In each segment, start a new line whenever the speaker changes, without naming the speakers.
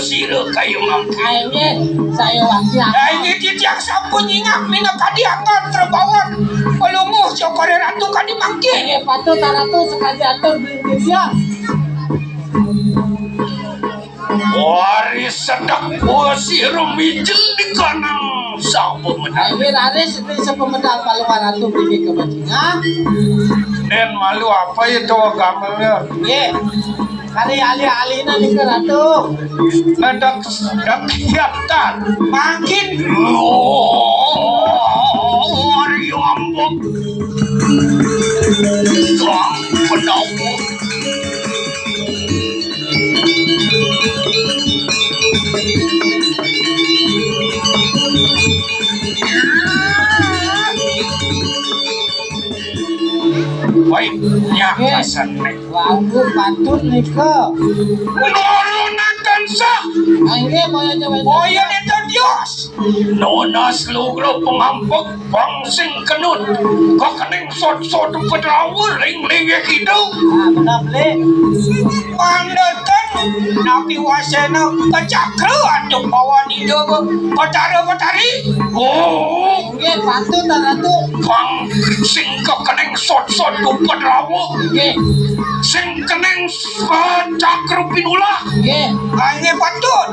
Sira kayu
Aine saya wakil.
Aine titiang sampun nyingak mina kadiangan terbawan. Pelunguh cokore ratu kadi mangke.
Patut ratu sekali atur beli dia.
Waris sedak sira mijil di kanang sapa menang.
Aine raris di sepemedal paluan ratu beli kebacingan.
Den malu apa itu gamelnya?
Nggih. Kali alih-alihna nih ke ratu.
Dak kiatan makin Mario ambok sang penawar baiknya kasan nek
Lagu patut nih ke.
nurunan dansa
Aine moyo jawa.
moyo nito Dios nonas lugro pengampuk bangsing kenut kakening sot-sot pedrawur ring-ring hidup
Benar beli.
Mandakan nabi wasena kecakra atuk bawa di dogo patara-patari
Nggih patut ratu.
bang sing kakening sot-sot pedrawur
Nggih.
sing kening cakra pinula
Nggih.
hanya patut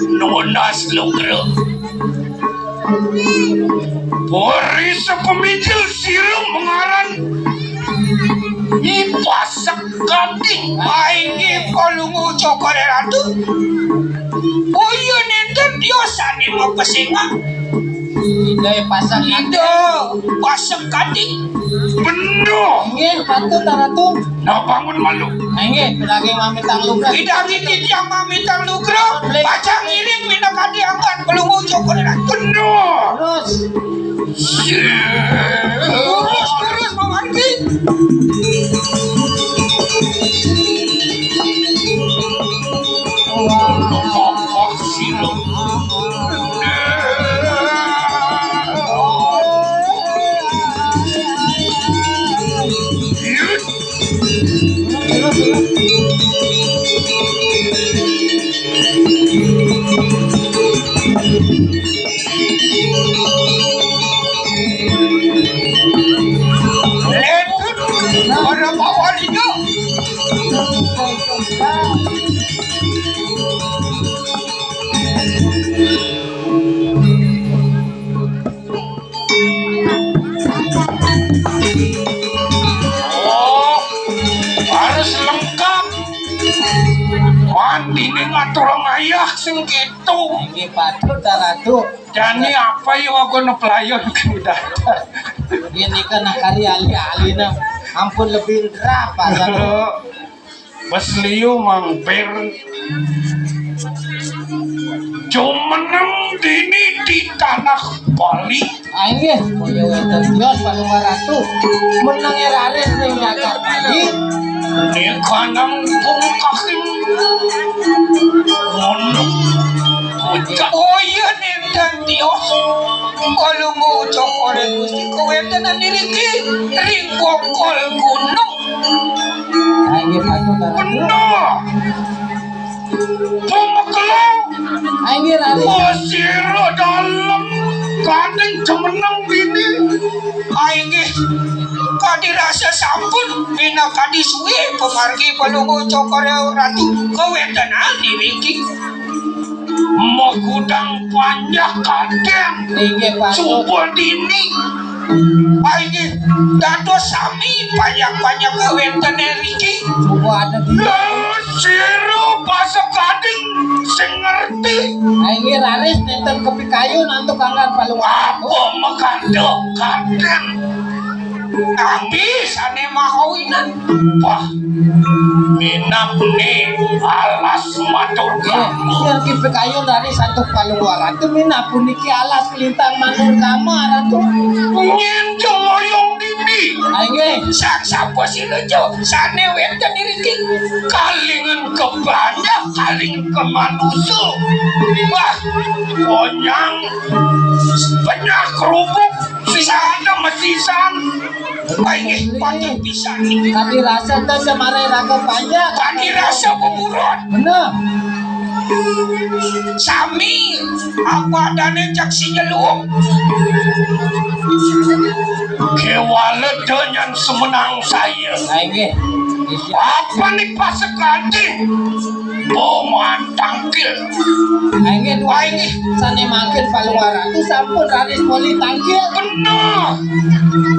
nonas lugro Boris pemijil sirum mengaran ipasak gading aingi palungu cokore ratu uyu nenten diosani mau pesingan
Ide pasang
ide pasak gading bener
Nggih patut ratu.
nah bangun malu
Nggih lagi mami tangluk.
idangi titiang mamitang lugro pacang iring mina kadiangan palungu cokore ratu bener
Terus
terus memanggil ngomong silau orang bawa itu harus lengkap mandi nih ngatur ayah sing gitu
Nggih patut ratu.
jadi apa yang aku nepelayon ke datar
Ini kan kali alih-alihna ampun lebih berapa ratu.
Basliu mampir cumeneng dini di tanah Bali
Nggih moyo wonten Dios paluwa ratu. Menang raris ning Jakarta iki.
di kanang pungkaking ngono oh iya nenten Dios kalau mau cokore gusti kewetenan diriki ring bokol gunung
Nggih patut ratu.
bener pemekelau
Nggih raris.
Masiro dalam kadang cemenang bini aingih kadi rasa sampun bina kadi suwi pemargi pelungu cokore ratu kewetenan diriki magudang panjang kadang
Nggih patut.
subur dini aingih dado sami panjang-panjang kewetenan riki
Coba ada di.
Siro pasok kadang sing ngerti
Nggih raris nenten kepikayu nantuk anggar paluwa.
apa makandok kadang Abis ane mahawinan wah minap nih alas matur kamu
Biar kipikayu dari satu paluwa ratu mina puniki alas kelintang manur kamu ratu.
nyenjong oyong dini
Ayo,
sang sapa si lucu sane wenten iki kalingan kebanyak kalingan kemanusu wah konyang banyak kerupuk sisanya mesisan baik patut bisa nih
tadi rasa tuh kemarin raga banyak.
tadi rasa pemurun
Bener.
sami apa adanya jaksi jelung kewala dengan semenang saya
Ayo,
apa nih pas sekali boman tangkil
ayo dua ini sana makin paluara itu sampun raris poli tangkil.
benar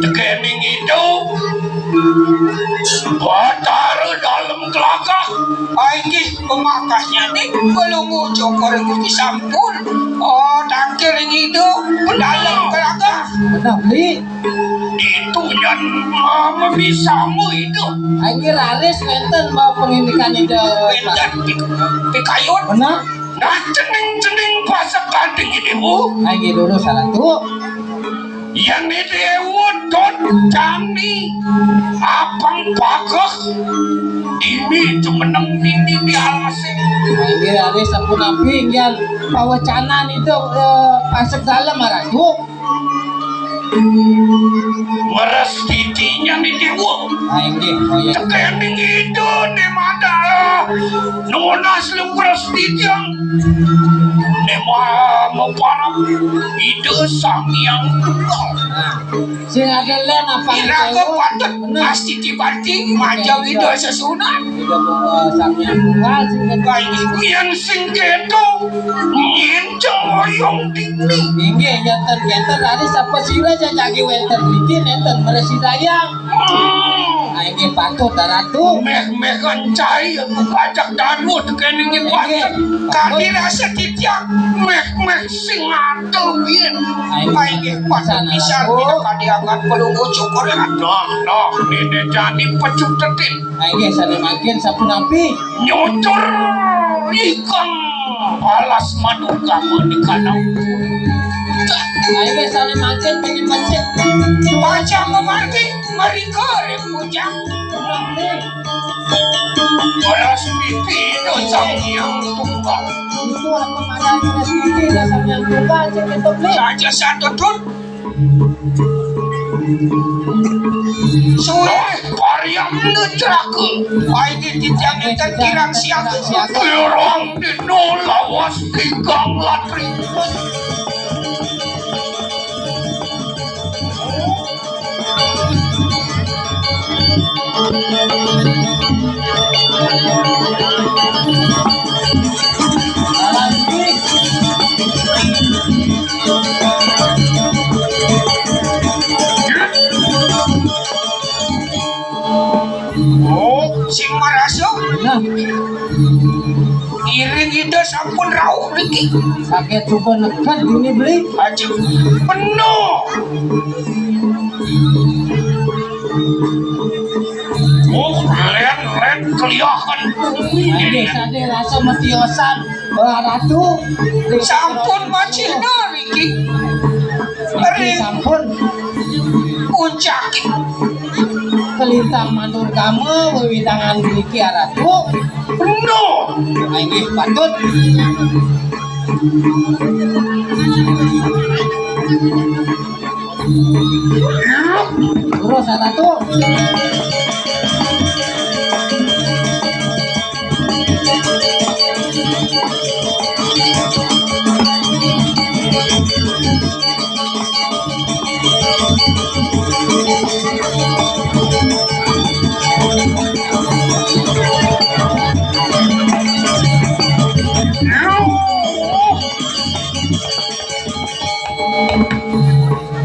tekening itu taruh dalam gelagah ini pemakasnya nih belum cokor itu sampun oh tangkil itu dalam gelagah
Bener beli.
itu yang mama bisamu itu
Ayo raris wenten mau pengindikan itu.
dan pikayun
Bener.
nah cening-cening pasak kanting ini bu
Ayo dulu salah tuh.
yang itu wudot kami abang pagah ini cemeneng ini di alasin
Ayo raris sampun nabi yang pawacanan itu pasek dalam marah tuh.
meres titinya nih dewa
Ayo deh, oh ya.
tekening itu di mana nunas lu meres titiang nema meparap ide sang yang tunggal
Sing ada len apa
iraga patut pasti dibanting majau itu sesunat
Tidak samnya tunggal sing
baik yang singketo nyenceng oyong dini
tinggi jantan hari siapa sira jagi wenten bikin enten meresidayang. Ayo patut daratu.
meh kencai kajak danu tekening patut kali rasa titiang meh sing ngatel bien baik patut bisa tidak kadiangan pelunggu cukur nah ini jadi pecut tetin
Ayo sana makin sapu napi.
nyucur ikan alas madu kamu di kanau
Ayo sana makin pengen pencet.
baca memarti mereka repujang alas pipi dosang yang tunggal
Itu apa mana residi dasarnya tunggal sing itu beli.
saja satu tun Sudah pariang necerake Aini titiang ikan kirang siang Kirang dino lawas tigang latri sing marasok
Nah,
iring itu sampun rauh lagi
sakit cukup nekat gini beli.
aja penuh len kelihatan
Ayo sana rasa metiosan ratu.
sampun macina Riki ring
Sampun
puncak
kelintang mandur kamu wewitangan miliki ratu.
penuh
Ayo patut. Terus ratu.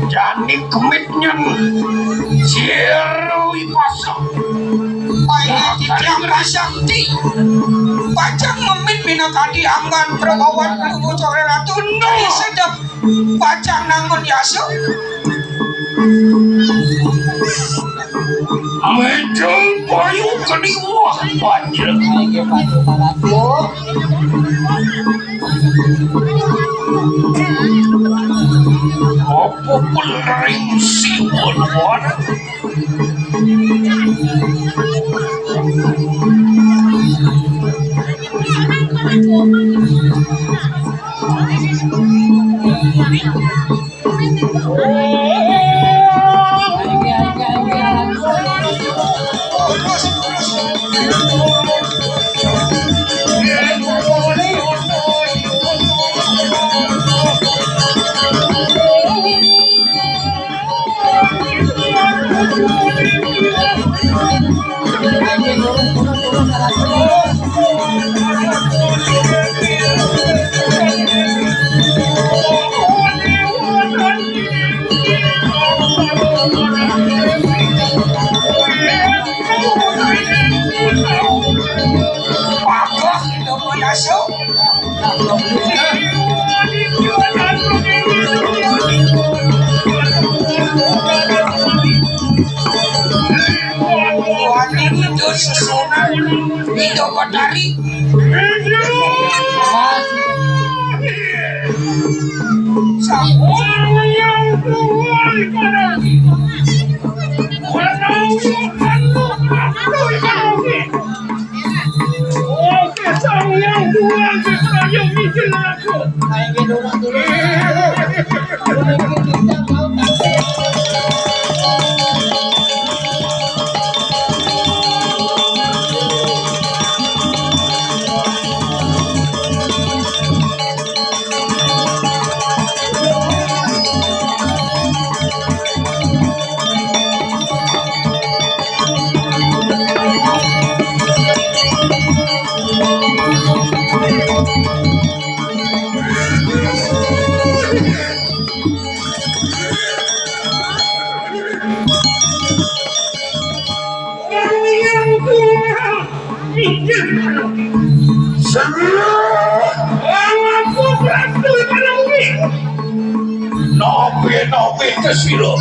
jadi kemitnya sirui pasang baik yang rasakti pacang memit bina kadi anggan perbawan pelunggu sore ratu dari sedap pacang nangun yasu Mejeng bayu kadiwah banjir.
Aing ge patut ratu.
Apa pelering siwon wana? Pakah itu biasa. Wanita itu susunan hidup dari Nabi kesilo.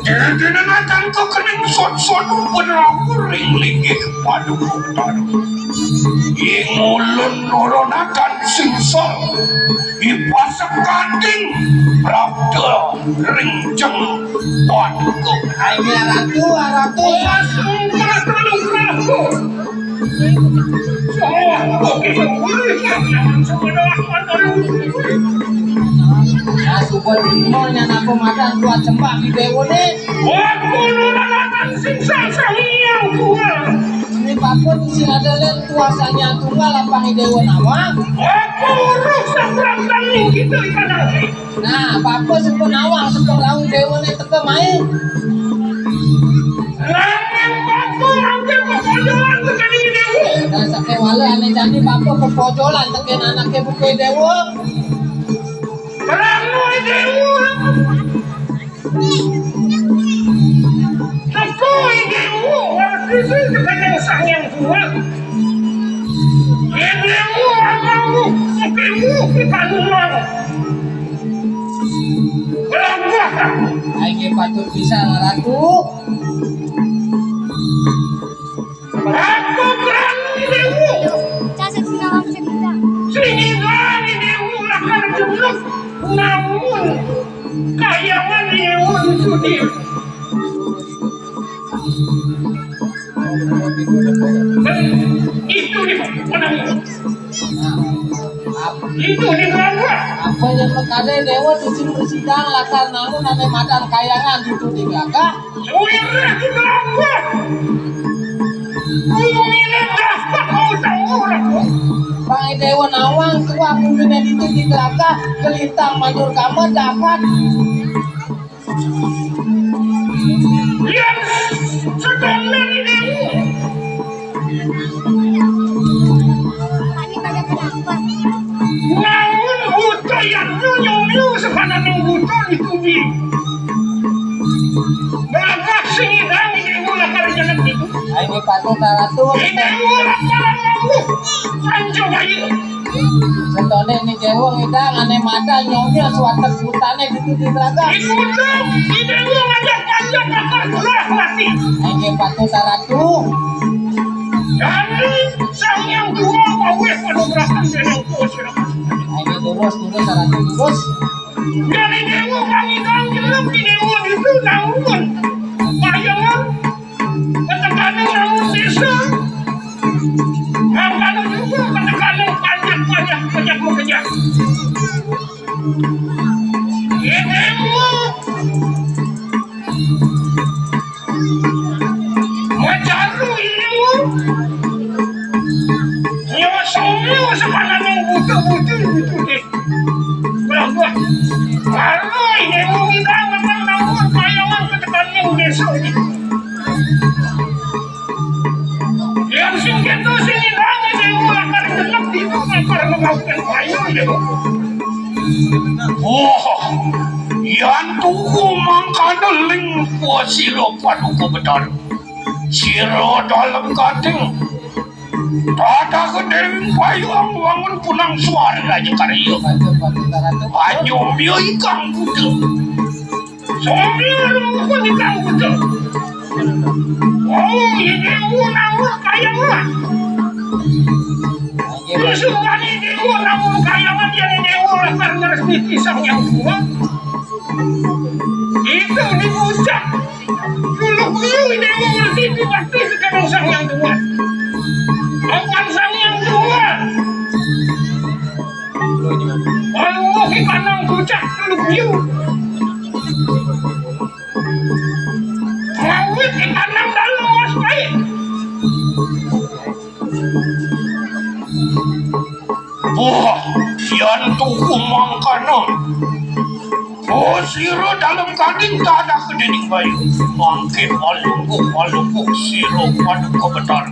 Jenengan kau kening son-son berawring linggih padu hutan. Ingulun nurunakan singsa. Ipasak kating prabda ringjeng paduku.
Aing ratu. Nah, super dimolnya naku madan buat sembah di dewone. Ini papun sing ada lihat kuasanya tunggal apa di dewa nama. Nah, papun sepun awang sepun laung dewone teke main. Nah, sakit wale aneh jadi papun kepojolan teke anaknya buku dewa. Aing patut bisa ratu.
Aku berani dewu. Cacat sirawan cerita. Siniwani dewu akan jumlah. Namun kayangan dewu sudir. Itu di mana? Itu di mana?
Apa yang mengkade dewa tujuh bersidang lakar namun ane madan kayangan itu di gagah.
Wira kita apa? Umumnya dah mau tahu aku.
Bang dewa nawang tua punya itu di gagah kelintang mandur kamu dapat.
Yang sedang dari dewu.
Kami pada pendapat.
Namun buta yang nyunyum sepanjang buta itu di. Bagak singidang dewu lakar jangan itu.
Aing patut ratu.
Dewu lakar aku. Anjo bayi.
Setone ini jewong idang ane mata nyomnya suatu putane gitu di belakang.
Ikutang, ini lu ngajak panjang bakar gelah mati.
Ini patu taratu.
Jadi sang yang tua awet pada gerakan dengan kuasa.
Ini terus taratu terus.
Jadi dewa pangitan jelek di dewa itu namun bayangan ketekanan namun desa. Makanan juga ketekanan pajak mengejar. Ini Macaru ilmu nyawa somnya sepanjang yang butuh itu deh. Berapa? Kalau ini mau kita memang namun bayangan ketekannya desa ini. Yang singkat itu sini lagi dewa akan gelap itu akan melakukan payung dewa.
Oh, yan tuku mangkana ling po siro panuko betar. Siro dalam kating. Tata kedering payung wangun punang suara aja karyo.
Patu taratu.
Anyomyo ikang buta.
Somnya lu ikang buta. Oh, ini dewa namun bayangan. Terus ini dewa namun bayangan jadi dewa karena resmi pisang yang tua. Itu dibucak. Dulu beliau dewa ngerti waktu sekarang sang yang tua. Bukan sang yang tua. Kalau kita nang bucak dulu beliau. Ngawit kita nang dalam mas baik.
Wah, yan tuku mangkana. Oh, siro dalam kating tak ada kedering bayu. Mangke malungkuk siro panuko betar.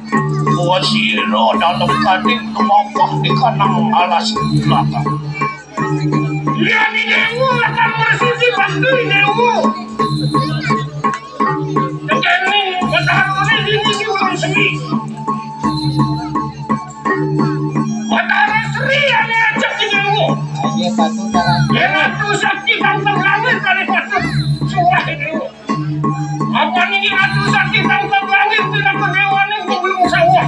Oh, siro dalam kating tumapak di kanang alas belakang.
Lihat di dewa akan bersisi bantu di dewa. Tegani, matahari ini di ulang semi. Matahari seri yang ajak di dewa.
Ini patu taratu.
Ratu sakti tangkap langit kali patut suah di dewa. Apa ini ratu sakti tangkap langit tidak kedewan yang belum sawah.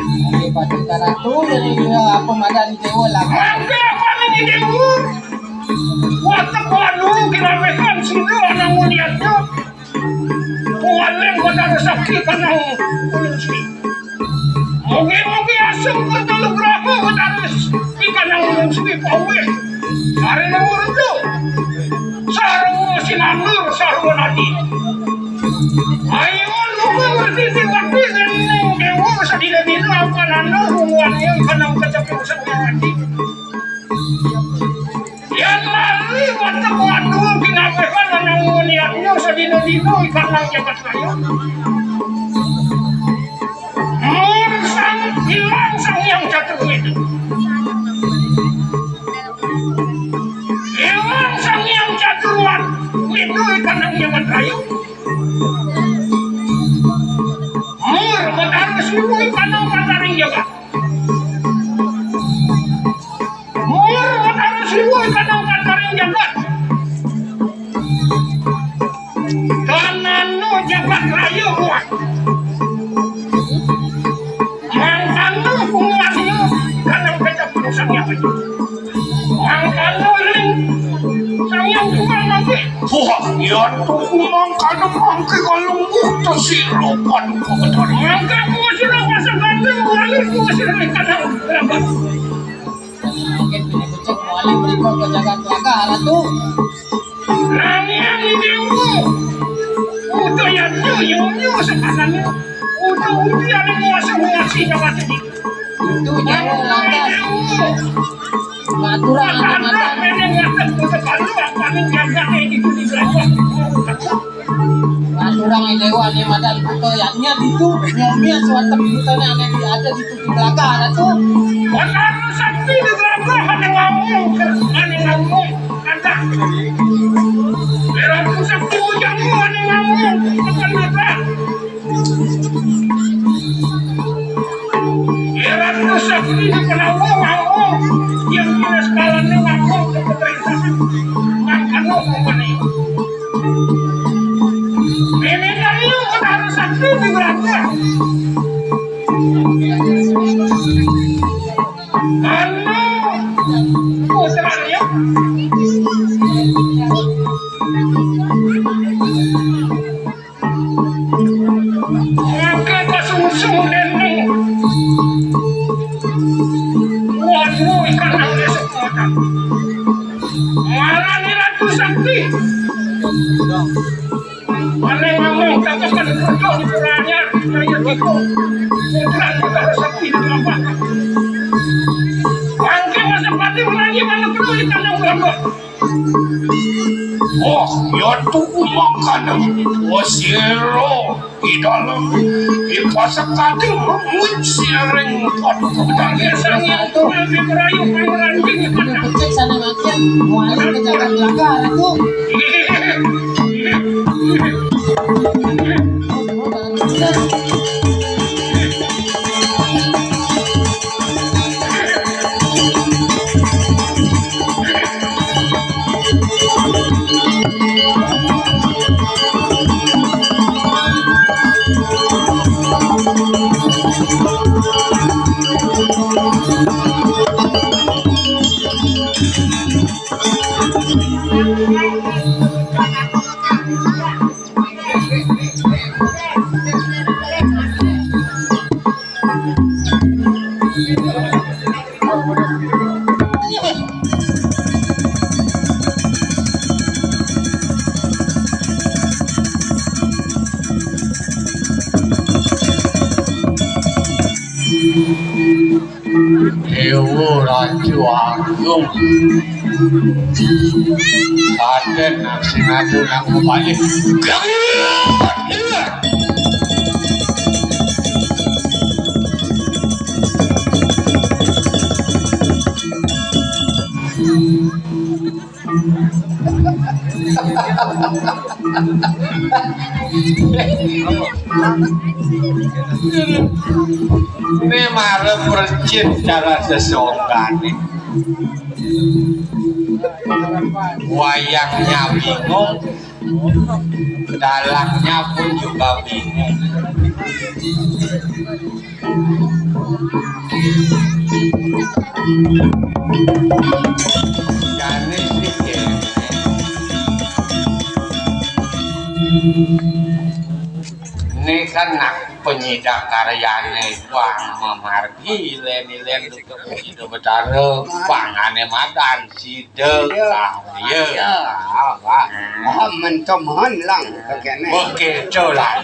Ini patu taratu jadi apa madan dewa lah.
Mangga apa ini dewa? Watak waduh kiramekan sini orang mulianya. Kualeng pada sakti karena belum sih. Mungkin asam betul berapa benar ikan yang belum sih pawe. Hari nomor itu sarung sinandur sarung nanti. Ayo lupa berarti waktu dan dewa sadina dina apa nana hubungan yang kanang kecapin sarung nanti. Yang lari watak waduh kinapekan nang niatnya sadina dina ikan nang jagat raya. Hilang sang yang jatuh itu. Hilang sang yang jatuh itu ikan yang jaman kayu. Mur matahari siwu ikan yang matahari jaga. Mur matahari siwu ikan yang matahari jaga. Kanan no jabat kayu buat.
Wah, yan tuku mangkana mangke kalung buta siro panuko betar.
Mangga sila pasang bantu, walis sila ikan berapa?
Mungkin pilih becek muali berikut ke jagat laga ratu.
Yang dewa, udah yang nyu sekarang, udah yang muasi jabat ini.
Itu dewa lantas. Ngaturan
Karena memang ngatak kalau akan jaga itu di belakang.
Ngaturan dewa ni madan buto yaknya itu nyomnya suatu butone ane ada di belakang ratu.
Benar sakti di belakang ada ngomong, kata. Berapa sakti bujanmu ada ngomong, bukan mata. Berapa mati di beranda. Putranya ngangkat sungsung deneng waduh ikan angin sekuatan marani Ratu Sakti mana ngomong katakan kerja di puranya daya gitu putra Ratu Sakti di lapangan bangke Masepati lagi mana perlu di kandang berapa
Oh, ya tuh makanan wasiro di dalam ipasak kadang mengunciring pada kebenaran
biasanya itu lebih merayu pangeran tinggi pada
Cek sana makin mualif ke cakar belakang Ratu.
Dewa Raju Agung Raden Narsinadu Nangubali ini malah percit cara sesonggane wayangnya bingung dalangnya pun juga bingung jadi sih ini kan nak penyidak karyane Wang memargi len-len untuk penyidak betara pangane madan sidek ya
mentomohon lang kene
oke cola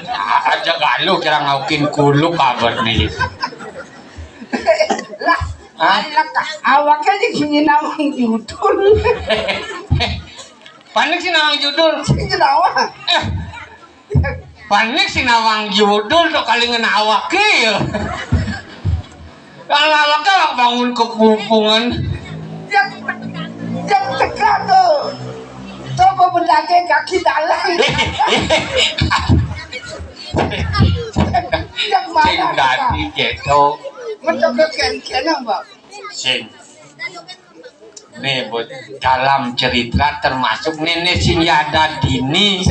aja galu kira ngaukin kuluk kabar nih
lah anak awaknya di sini nawang judul
panik sih nawang judul
sini nawang
panik sih nawang judul tuh kali ngenawak ya kalau awak bangun kepumpungan
yang tegak tuh coba berdaki kaki dalang yang
sing
mana
dadi gitu
mencoba kena mbak
sing nih buat dalam cerita termasuk nenek sing yada dini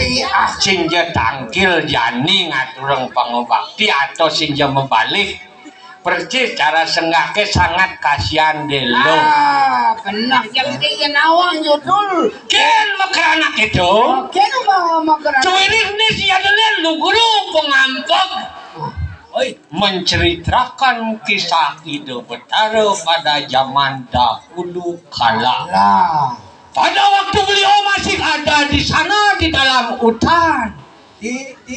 sing je tangkil jani ngatureng pangobakti atau sing je membalik percis cara senggake sangat kasihan delo
benar yang dia nawang judul
ken makranak itu
kena mau kerana
cuiris nih si adalah lu guru pengampok menceritakan kisah hidup betara pada zaman dahulu kala. Pada waktu beliau masih ada di sana di dalam hutan,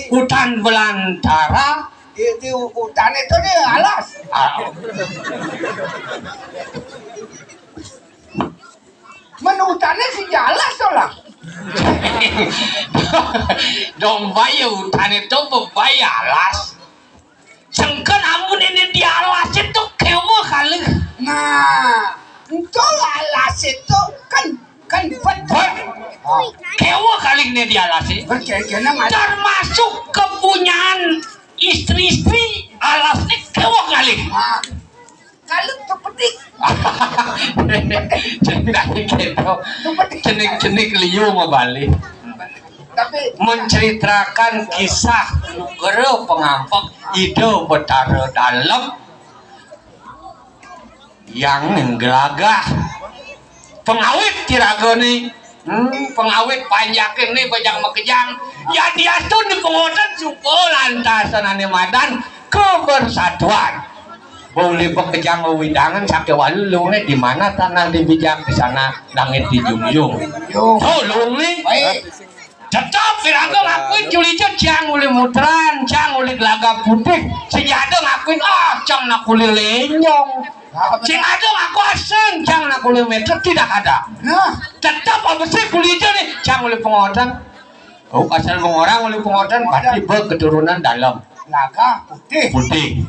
hutan belantara.
Di hutan itu dia alas. Mana hutannya si alas lah.
Dong bayar hutan itu berbayar alas. Sengkan amun ini di alas itu kewa kali.
Nah, itu alas itu kan betul.
Kewa kali ini di alas itu. Termasuk kepunyaan istri-istri alasnya kewa kali.
Kalau itu pedik.
Cenik gitu. Cenik liu mau balik.
tapi
menceritakan kisah Nugara Pengampek ide Betara Dalem yang ngelagah pengawit tiraga nih pengawit panjakin nih banyak makejang ya dia tuh di pengotan supo lantasan ane madan kebersatuan boleh bekejang widangan sakit walulungnya di mana tanah dibijak di sana langit dijunjung oh lung nih tetap tiraga ngakuin culicut cang uli mutran cang uli gelaga putih sejada ngakuin cang nak uli lenyong cing ada ngaku asing cang nak uli meter tidak ada
nah
tetap apa sih kuliah nih cang uli pengotan asal orang uli pengotan pasti berketurunan dalam
laga putih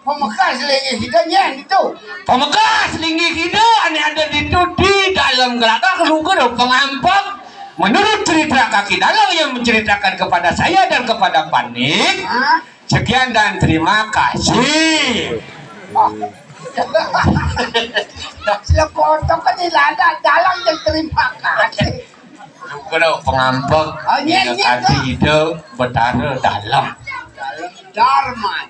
pemekas lagi hidupnya itu
pemekas linggi kita ane ada di dalam gelaga keluar pengampek menurut cerita kaki dalam yang menceritakan kepada saya dan kepada Panik sekian dan terima kasih.
Sila foto kan nilada dalam yang terima kasih.
Kalau pengampek kasih ide Betara Dalem.
Darman.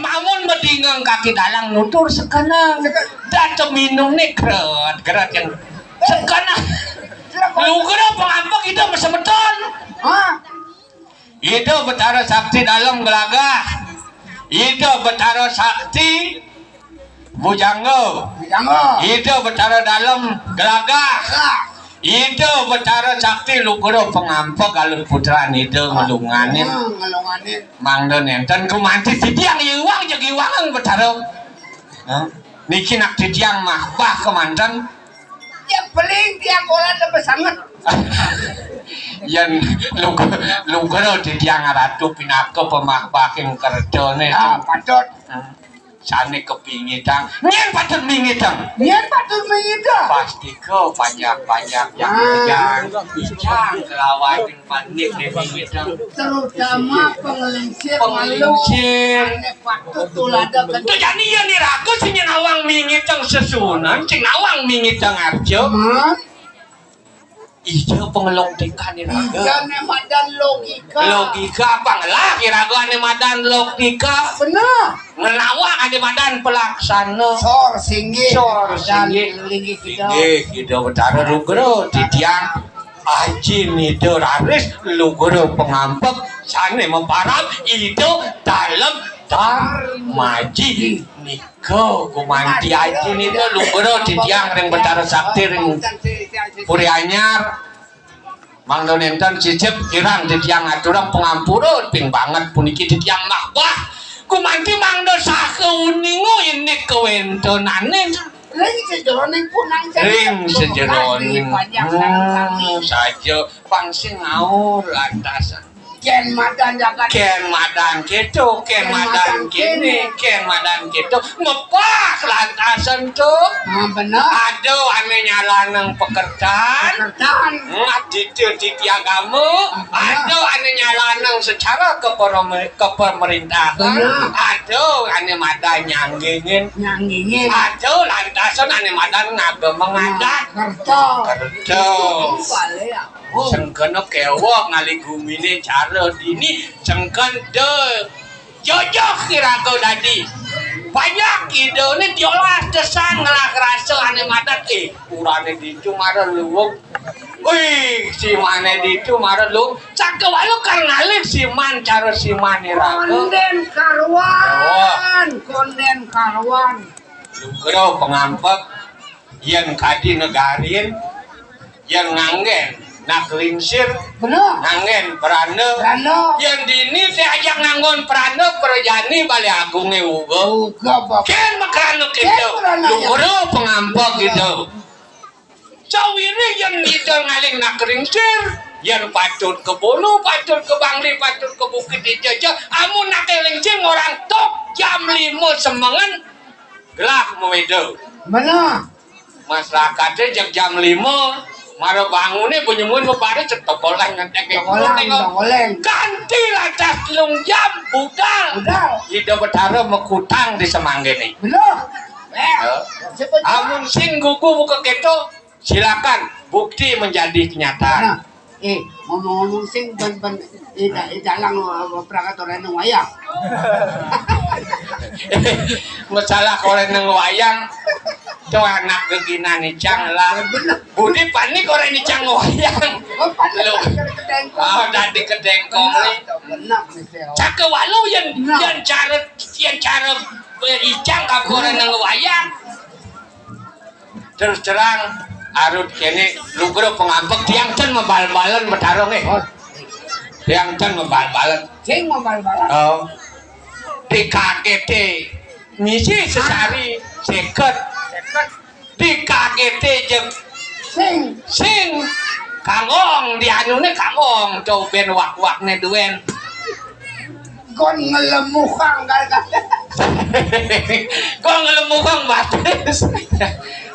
Mamun medingang kaki dalang nutur sekarang. Data minum nih gerat yang sekarang. Lu kira pengampek itu masa beton? Itu Betara Sakti dalam gelagah. Itu Betara Sakti Bujanggo. Itu Betara dalam gelagah. Itu Betara Sakti Lugoro pengampek alun putraan itu ngelunganin. Mangdo nenten kumanti titiang iwang jadi iwangan Betara. Niki nak titiang mah bah kemanten.
Ya paling dia kolan lebih sangat.
Yang Lugoro titiang ratu pinaka pemakbaking kerdone.
Patut.
Sane kepingitang, nyen patut mingitang.
Nyen patut mingitang.
Pasti kau banyak-banyak yang bincang kelawan yang Panik di mingitang.
Terutama pengelincir patut tulada kan.
Tuh jadi yang diraku sih awang mingitang sesunan, cing awang mingitang arjo. Ijo pengelong dekan ni raga.
Ikan madan logika.
Logika panglah kiraga ni madan logika.
Benar.
Ngelawak ade madan pelaksana.
Sor singgih.
Linggi kita Betara Lugoro titiang Aji nido raris Lugoro pengampek sane memparap itu dalam Darmaji niko gumanti Aji nido Lugoro titiang ring Betara Sakti ring Puri Anyar Mangdo nenten cicip kirang titiang aturang pengampurun ping banget puniki titiang makbah kumanti mangdo sake uningu ini kewentonane
ring sejeroning punang
ring sejeroning saja pangsing ngaur lantasan
ken madan jagat
ken madan gitu ken madan kini ken madan gitu ngepak lantasan tuh
benar
aduh ane nyalanang pekerjaan titi agama aduh ane nyalanang secara kepemerintahan aduh ane madan nyanggingin aduh lantasan ane madan ngagama ngadat kerja sengkena kewok ngali gumine cara dini sengken de jojok kira kau tadi banyak ide ni diolah desan ngelak rasa ane madat urane dicu marah luwung si mana dicu marah luwung cakap walu kan ngalik si man cara si man ni raga
konden karwan
Lugoro pengampek yang kadi negarin yang nganggen nak lingsir
benar
ngangen perane yang dini saya ajak nganggon perane perjani balik agungnya uga ken makrano gitu Lugoro pengampek gitu sawiri yang itu ngaling nak lingsir yang patut ke Bolu patut ke Bangli patut ke Bukit Dijajah amun nak lingsir orang tok jam 5 semangan gelah mewedo
benar
masyarakatnya jam 5 Mara bangunnya penyemun membari cetok boleh ngantek ganti lantas lung jam budal ide Betara mekutang di semangge nih
benar
amun sing gugu buka keto silakan bukti menjadi kenyataan.
Nah, ngomong-ngomong sing ben dalang berangkat orang nang wayang.
Masalah korek nang wayang tuh anak gegina nicang lah. Budi panik korek nicang wayang.
Oh, padahal
Lu.
kedengkong.
Oh, dari kedengkong nih.
Benar nih.
Cake walu yang cara icang ka korek nang wayang. Terus terang arut kene lugro pengampek tiang can membal-balan metarong tiang can membal-balan
Cing mau bal-balan.
oh dikagete misi sesari seket dikagete jeung sing kangong dianune kangong coba ben wak-wakne duen
Kon ngelemukang kan.
kok ngelemukang batis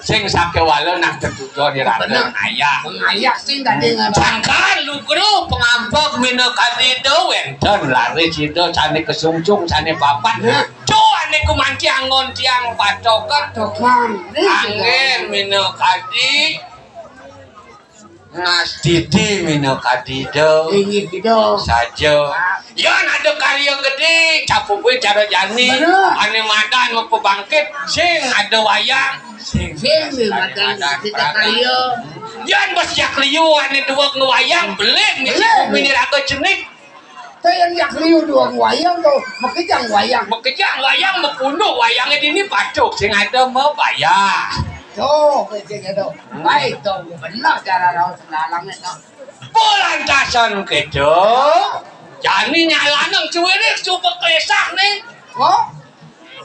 sing sake walo nak tetudo di rada ayah
Pengayak sing tadi
Sangkan lugro pengampok mino kadido wenten lari cido cane kesungcung cane papat co ane kumanci angon tiang patokan
Tokan.
angin mino kadi ngas titi mino kadido
Ingin gitu.
saja yan ada karya gede capu gue cara jani
Bener.
ane madan mau pebangkit sing ada wayang sing
Makan kita kayo.
yan bos jak liu ane dua ngewayang belik
Belik.
mini raga cenik
Tayan yak liu dua wayang tuh, makejang wayang.
bekejang wayang membunuh wayangnya ini pacuk sing ada mau bayar
Tuh, kayak gitu. Baik tuh, benar cara rawat selalangnya tuh.
pelantasan kedo jani nyalanang cuwirik coba klesak nih
Oh,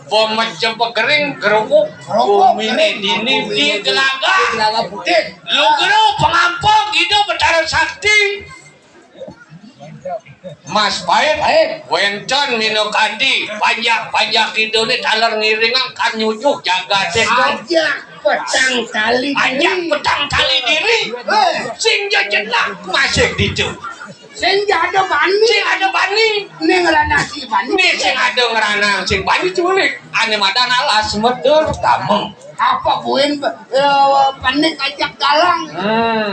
bom macam pegering gerubuk bumi dini di gelaga
Gelaga putih.
lu geru pengampung hidup betara sakti Mas Pahit, Wenton Mino Kadi, panjak hidup ini talar ngiringan kan nyujuk jaga seto.
Ajak petang kali
Ajak
diri.
petang kali diri, sing jenak masih dicu.
Sing ada bani.
Sing ada bani,
Nih ngerana si bani.
nih sing ada ngeranang, sing bani culik. Ane madan alas medul kamu.
Apa buin panik ajak dalang.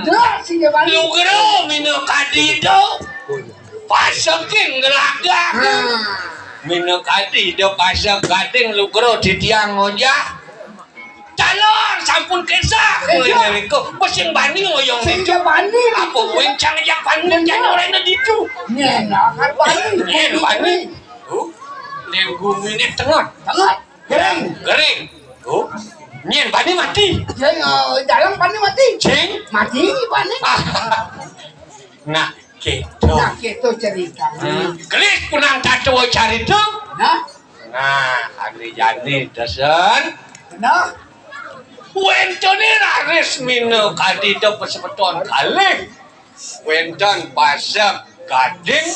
Jelas si bani.
Lu geru Mino Kadi do, pasokin gelaga. Mino Kadi do pasok gading lu geru di tiang ngojak. Calon sampun kesah kuliner mesin bani ngoyong
Sing
itu
bani.
apa wencang aja panen jangan orang itu
Nyenak kan bani.
nyen bani lenggu minit tengah
Tengah. Gering.
kering nyen bani mati
Sing dalang bani mati.
cing
Mati bani.
nah gitu
Nah, gitu cerita.
gelis punang tato cari tuh
Nah,
hari jani desen
nah.
Wentone raris mino kadido pesepeton kali. Wenton pasak gading.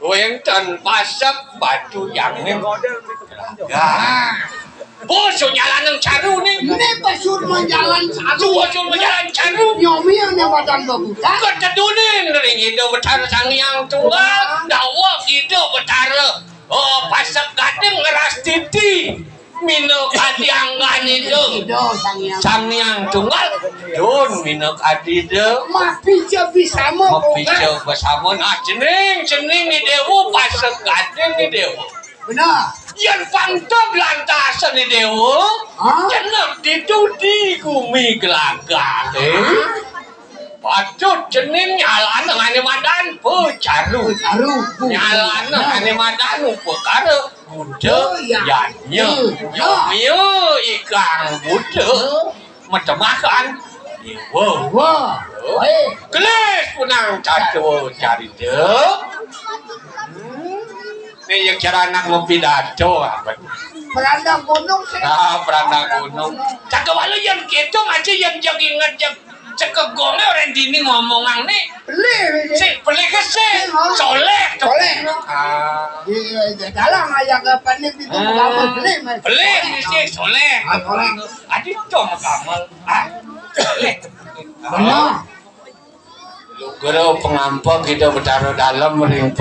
Wenton pasak batu yangin. Boso nyalanang caru nih.
Ini pesur menjalan satu.
Boso menjalan caru.
Nyomi yang badan babuta.
Ketedunin ring itu betara sang yang tunggal. Dawa gitu betara. Oh pasak gading ngeras titi. Mino kadianggan itu.
Itu sang
Sang yang tunggal Dun minuk adido
Mapica bisa mau.
Mapico bersama nah cening ni dewu pasang gading ni dewu
Benar.
yang pantog lantasan ni dewu jenak ditudi kumi gelaga patut cening nyalan dengan madan pecaru nyalan dengan madan pekara budak yanya yo ikan budak macam makan dewa
Wah.
keles punang caco cari dek ini yang cara anak mempidato apa
Beranda gunung sih.
peranda gunung cakap walau yang gitu aja yang ingat yang cekep gongnya orang dini ngomongan nih
Beli.
si beli ke si soleh
Soleh. Di dalam aja ke panik itu kamu beli.
beli si soleh
Soleh.
adik cuma kamu soleh
Benar.
Guru pengampok kita bertaruh dalam ring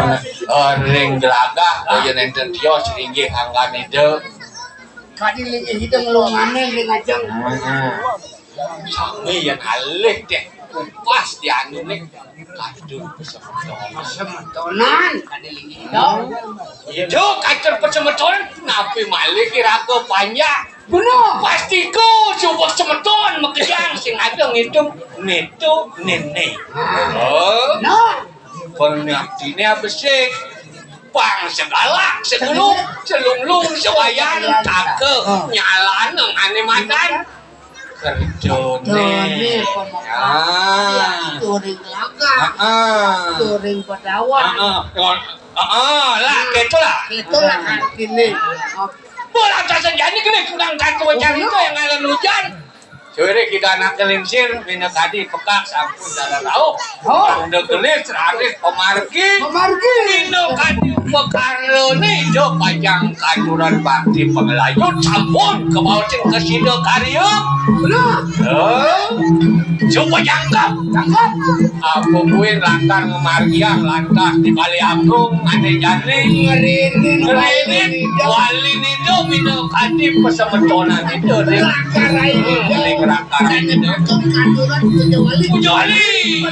gelaga yang enten tios ringgih anggan itu
Kadi lagi hidung lu ngamen dengan jeng.
sami yang alih deh pas dianu nih kacur pesemetonan.
Semetonan kadilingi dong.
Itu kacur pesemetonan napi malih kira ke panjang.
Bener.
Pastiku coba semeton makejang sing ada ngitung netu nenek. Oh,
Nah,
pengertiannya besik. Pang segala segelung selunglung sewayan cake nyalan nang ane madan kerjone. Ah.
touring laga, touring pedawan.
Lah gitu lah.
Itulah artinya.
Bola senjani kena kurang satu wajar itu yang ngalan hujan. Sore kita anak kelinsir, mina tadi pekak sampun dalam lauk. Udah gelis, terakhir pemargi. Mino kadi pekarone, jo panjang kaduran bakti pengelayut sampun ke bawah ke sido karyo. Coba jangkap. Aku buin lantar ngemargiang lantas di Bali Agung ane jani. Ngerenin wali nido mino kadi pesemetonan itu. Rakaran itu kanduran Pujoli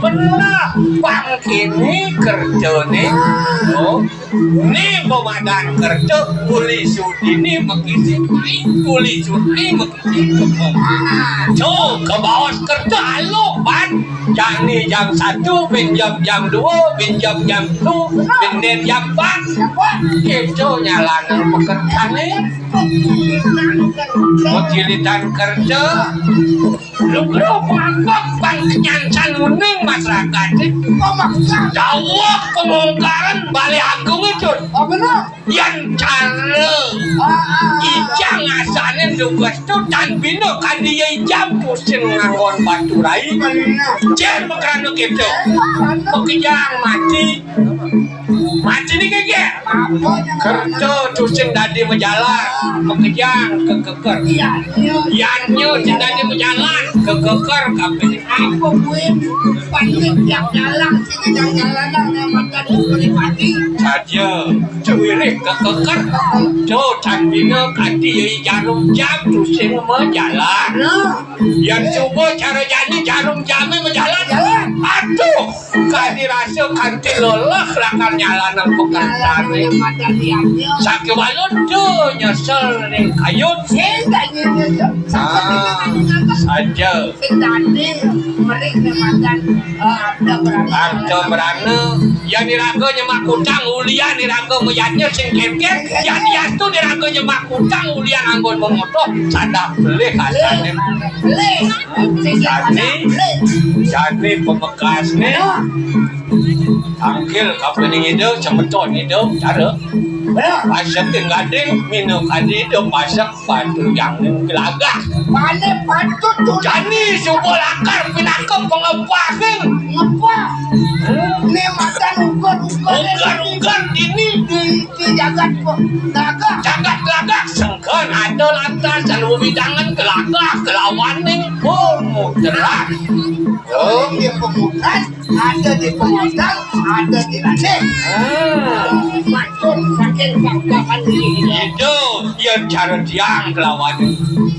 benar pang ini kerjane ini komandan kerja uli sudini mengisi uli sudini mengisi ke bawah kerja halo ban jani jam 1 pinjam jam 2 pinjam jam 2 pinjam jam 4 itu nyalanan pekerjaan Pagilitan kerja lu bang kenyancan uning masyarakat jawab pengungkaran Bali Agung itu yang cara ijang asanin tugas itu dan bino kan dia ijam pusing nganggon batu rai jen makan gitu pekijang mati nih kayak kerja pusing tadi menjalan pekijang kekeker yanyo tadi menjalan kekeker kapan
Aku buin pandai yang jalan sini yang jalan yang makan pribadi
saja cuwirik kekeker jo candino kadi jarum jam pusing menjalan yang coba cara jadi jarum jamnya menjalan aduh kadi rasa kanti lelah lakar nyalanan pekerjaan sakit walon tuh nyesel ring kayut saja Arto berana yang diraga nyemak kutang ulian diraga meyatnya sing kem-kem yang diastu diraga nyemak kutang ulian anggon memotoh sadap beli kasane jadi pemekasnya angkil kapening itu cemeton itu cara pasak gading minum kadi itu pasak batu yang gelagah
Pane patut tuh
jani subol akar pinakep pengepakin
ngepah ini makan ugar
ini
di jagat
gagak sengkan ada lantas dan bidangan gelagah kelawan ning pun muteran
di pemutan ada di pengotang ada di ladeng maksud saking kakakan ini
itu yang cara tiang kelawan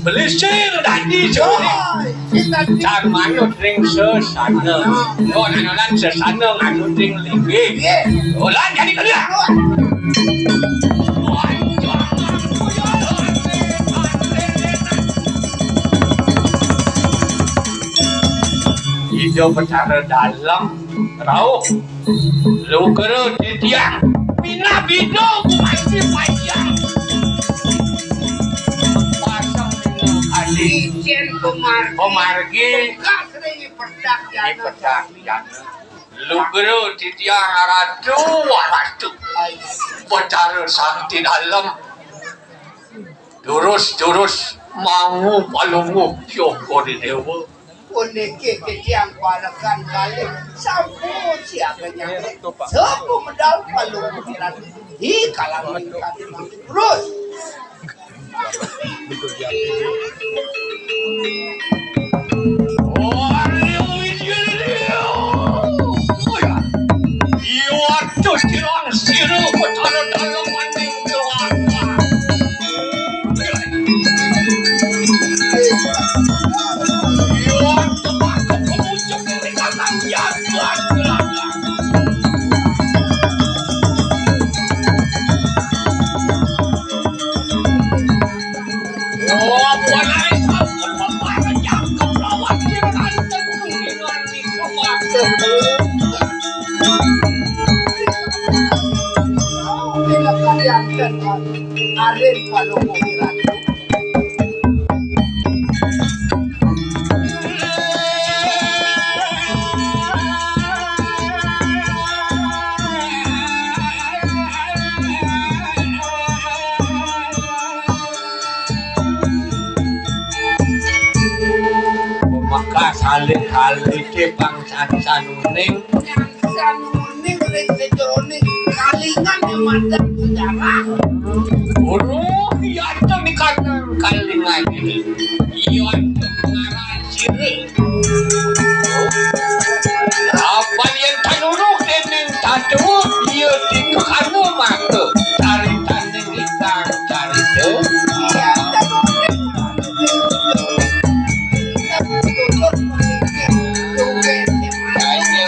belising tadi sore car manut ring sesana nonan sesana manut ring libe ulan jadi kerja hidup bercara dalam rauh lu kerut di tiang bina bidung masih panjang pasang dengan adik
Ijen
pemargi
sering perdak jana
lu kerut di tiang aradu waratu bercara sakti dalam durus mangu palungu syoko di dewa
Uniki kejang palakan balik sampo siaga nyampe sampo medal palu pikiran hi kalangan kami terus
Oh, bukan sampun memarajang kebrawan Kiranten kuningan di kematan.
Bila kalian kenal Arin Palungu Ratu.
Maka salih-halih ke bangsa sanuning
Sanuning ring sejroning kalingan di mata sejarah.
uruh iya itu di kanan kalingan ini iya itu pengarah ciri apa yang tanuruk dening tatu iya di kanu maka cari tanding ikan cari tu
Iya,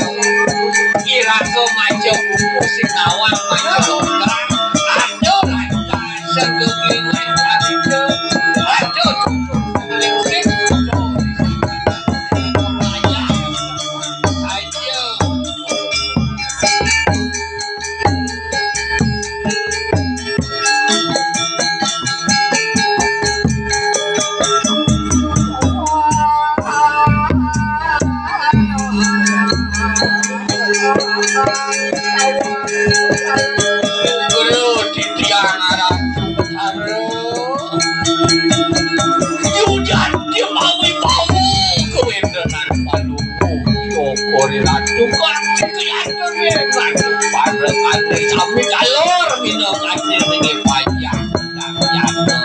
kira ke maju buku si kawan maju orang ada lancar segelingan cari tu ada listrik aja guru di tiang arah Yudan dia mau kewendenan paluku syukuri ratu kasih kelihatan ratu pada kata sampai galor minum kasih ini panjang dan jatuh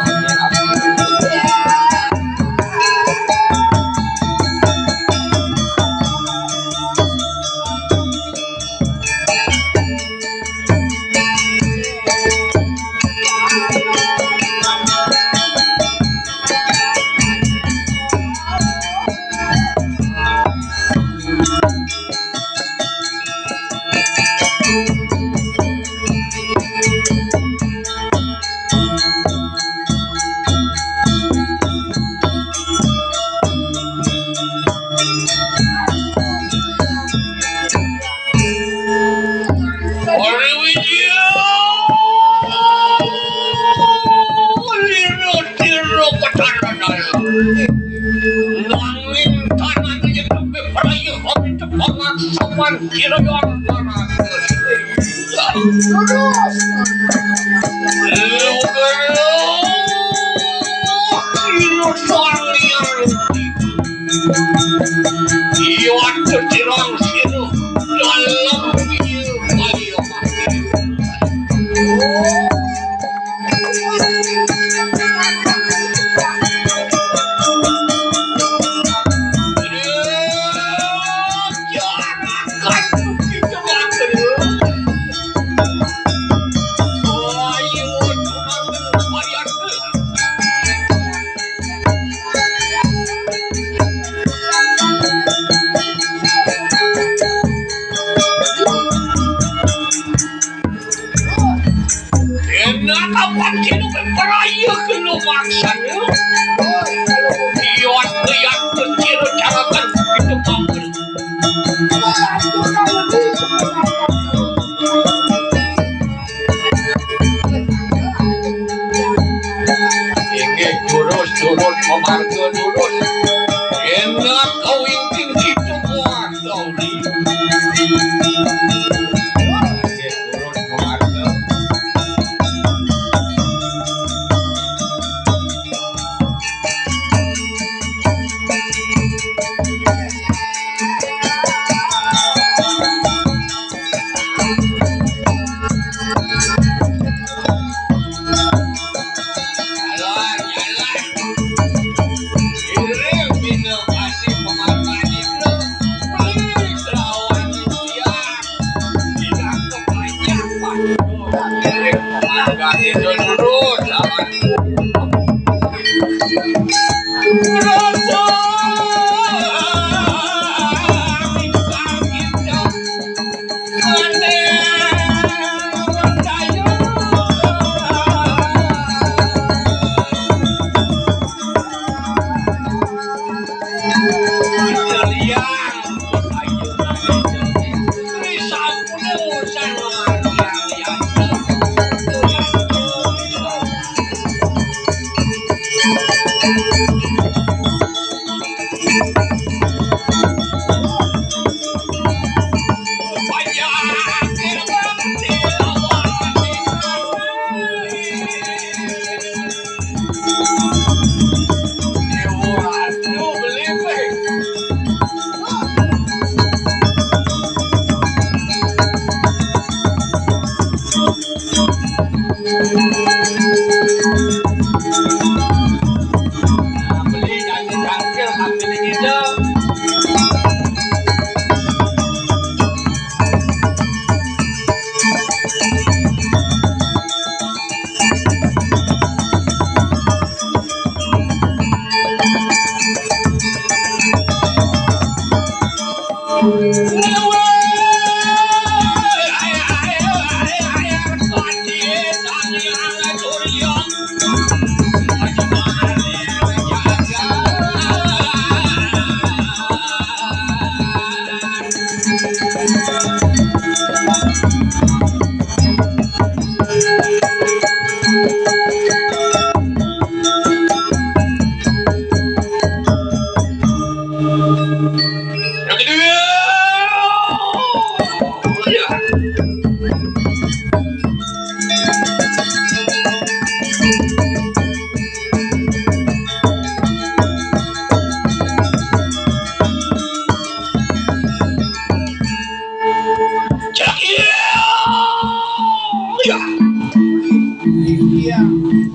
Iya.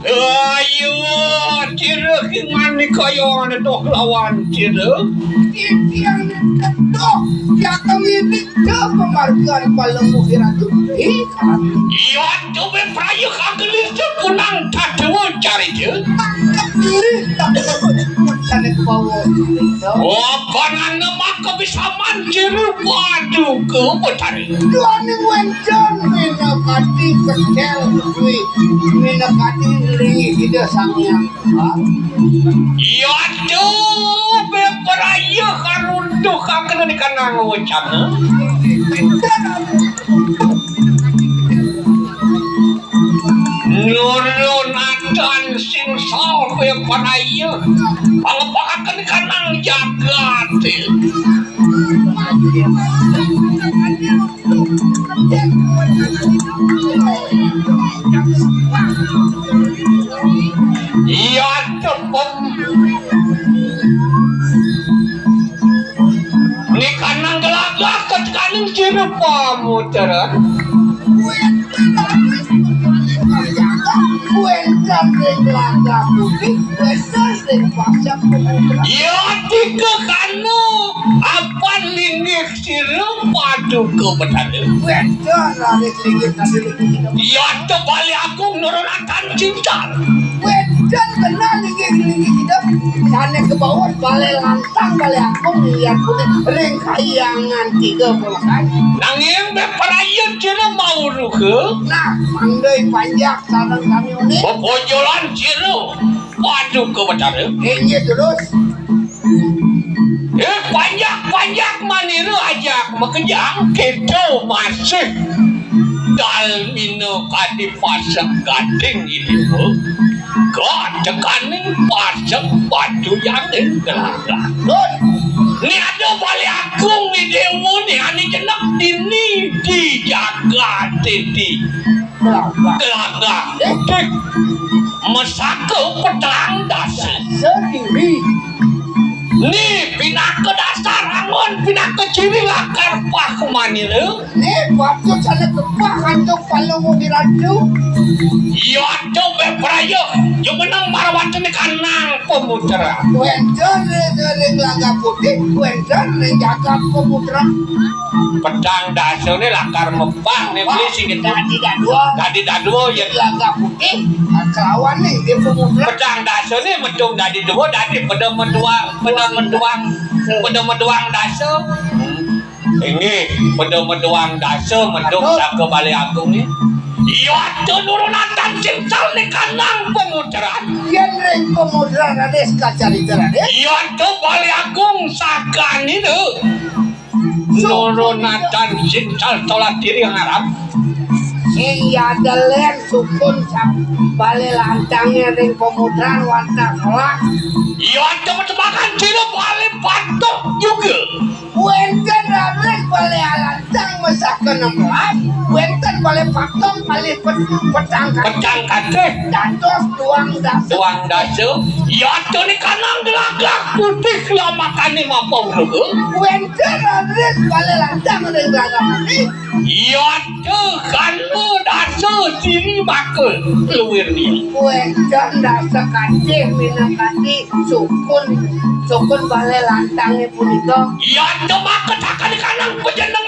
Ayo, kira gimana kaya orang dok lawan kira?
Yang itu yang kami penghargaan paling mukhirat itu
Iya, coba peraya kagelis punang tadewa cari je. Oh, kanan maka bisa mancir waduh ke betari.
Tuan Wenton minakati kecil kui minakati ringi kita sangyang.
Iya, coba peraya karunduh kagelis di kanang wacana. Nurunatan sinsal kaya panaya pangapakakan kanang jagat iya cepet ini kanang gelagak kanang cirupa muteran ya tiga kanu apa linggih sirup padu ke betade ya terbalik aku nurunkan cinta
Sana ke bawah balai lantang balai aku lihat punya ring kayangan 30 kali.
nanging beperayun cina mau ruke
Nah, pandai panjang sarang kami ini.
pepojolan cina padu ke betade
Ini terus.
panjak maniru ajak makejang kita masih dalmino kadi pasak gading ini kau tekanin pasak batu yang gelagak
Terus.
ni ada balik agung ni dewa ni ani jenak dini dijaga titi gelagak utik mesake petang dasar
Sendiri.
ni pindah ke dasar angon pindah ke ciri lakar pak maniru
Ini waktu sana kepah hantuk kalau mau diraju.
iya coba peraya yang menang marawatan ni kanang pemutra
Wenton ring laga putih. Wenton ring jaga pemutra.
pedang dasar ni lakar mempah ni beli sikit tadi dua ya
Laga putih. Kelawan nih dia pemutra.
pedang dasar ni medung dadi dua dadi pedang meduang dasar ini pedang meduang dasar medung saka balik agung ni iya tu nurunatan cincang ni kanang pemutaran
Yang ring pemutra rades kacari terade.
iya tu balik agung saka ni tu nurunatan cincang tolak diri yang Arab
Iya delen sukun sap balai lantangnya ring pemutran warna kelak.
iya teman-teman cina balik patok juga
Wenten rades balai lantang masa ke-16. Wenten balai patok balai petang
pedang kaceh
dados tuang dasar.
tuang dasar ya tu ni kanang gelagak putih lah makan ni mampu rugu
Wenten rades balai lantang ring gagang ini.
ya tu kanu dasar ciri bakal luar ni
Wenten dasar kacih minakati sukun balai lantangnya punika.
ya tu maka takkan kanang penjana